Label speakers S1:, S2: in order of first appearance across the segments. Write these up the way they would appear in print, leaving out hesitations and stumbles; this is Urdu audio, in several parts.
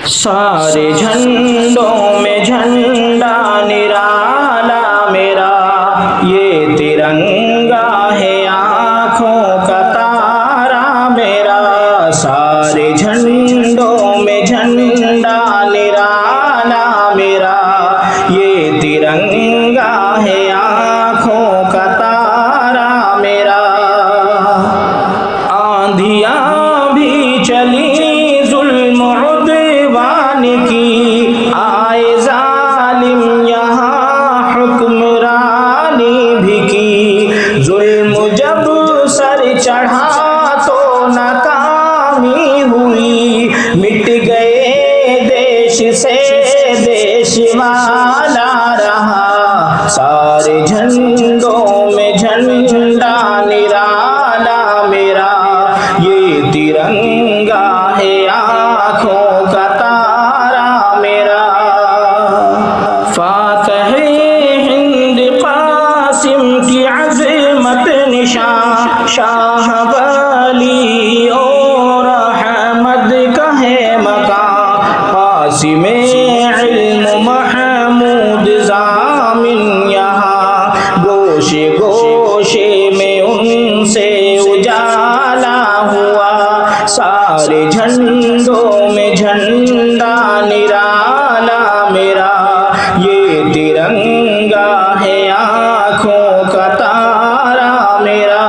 S1: سارے جھنڈوں میں جھنڈا نرالا میرا، یہ ترنگا ہے آنکھوں کا تارا میرا۔ سارے جھنڈوں میں جھنڈا نرالا میرا، یہ ترنگا ہے آنکھوں کا تارا میرا۔ آندھیاں بھی چلی ظلم عدوان کی، آئے ظالم یہاں حکمرانی بھی کی۔ ظلم جب سر چڑھا تو ناکامی ہوئی، مٹ گئے دیش سے دیش والا رہا۔ سارے جھنڈوں میں جھنڈا نرالا میرا، یہ ترنگا ہے آنکھوں کا تارا میرا۔ فاتح ہند قاسم کی عظمت نشان، شاہ ولی اور احمد کا ہے مقام۔ قاسم علم محمود ضامن یہاں، گوشے گوشے میں ان سے اجالا ہوا۔ سارے جھنڈوں میں جھنڈا نرالا میرا، یہ ترنگا ہے آنکھوں کا تارا میرا۔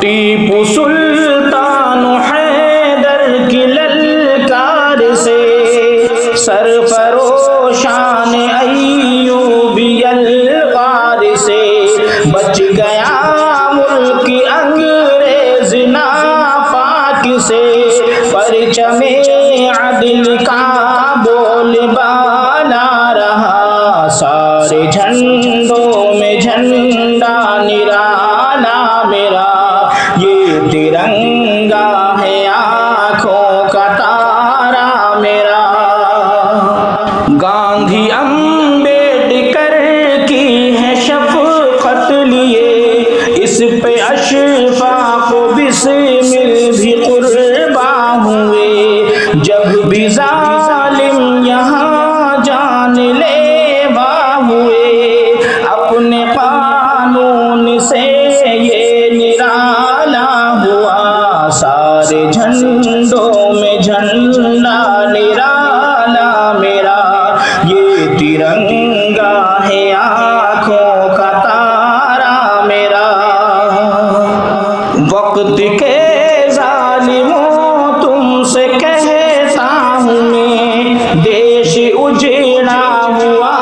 S1: ٹیپو سلطان حیدر کی للکار سے، سرفروشان ایوبی الغار سے، بچ گیا ملک انگریز ناپاک سے۔ پرچم عدل کا بول بالا رہا، سارے جھنڈوں میں جھنڈا نرالا میرا، یہ ترنگا ہے آنکھوں کا تارا میرا۔ گاندھی امبیڈکر کی ہے شفقت لیے، اس پہ اشفاق و بسمل بھی قرباں ہوئے۔ جب بھی ظالم یہاں جان لیوا ہوئے، اپنے قانون سے یہ نرالا ہوا۔ سارے جھنڈوں میں جھنڈا نرالا میرا، یہ ترنگا ہے آنکھوں کا تارا میرا۔ وقت کے ظالموں تم سے کہتا ہوں میں، دیش اجڑا ہوا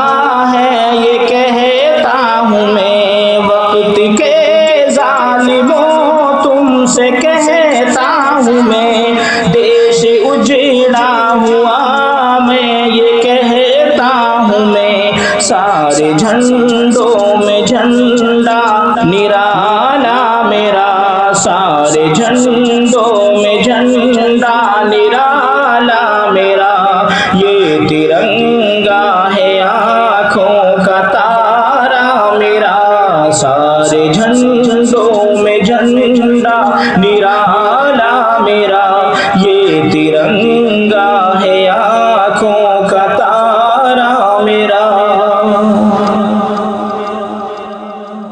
S1: ہے یہ کہتا ہوں میں۔ وقت کے ظالموں تم سے کہتا ہوں میں، دیش اجڑا ہوا میں یہ کہتا ہوں میں۔ سارے جھنڈوں میں جھنڈا نرالا میرا، سارے جھنڈوں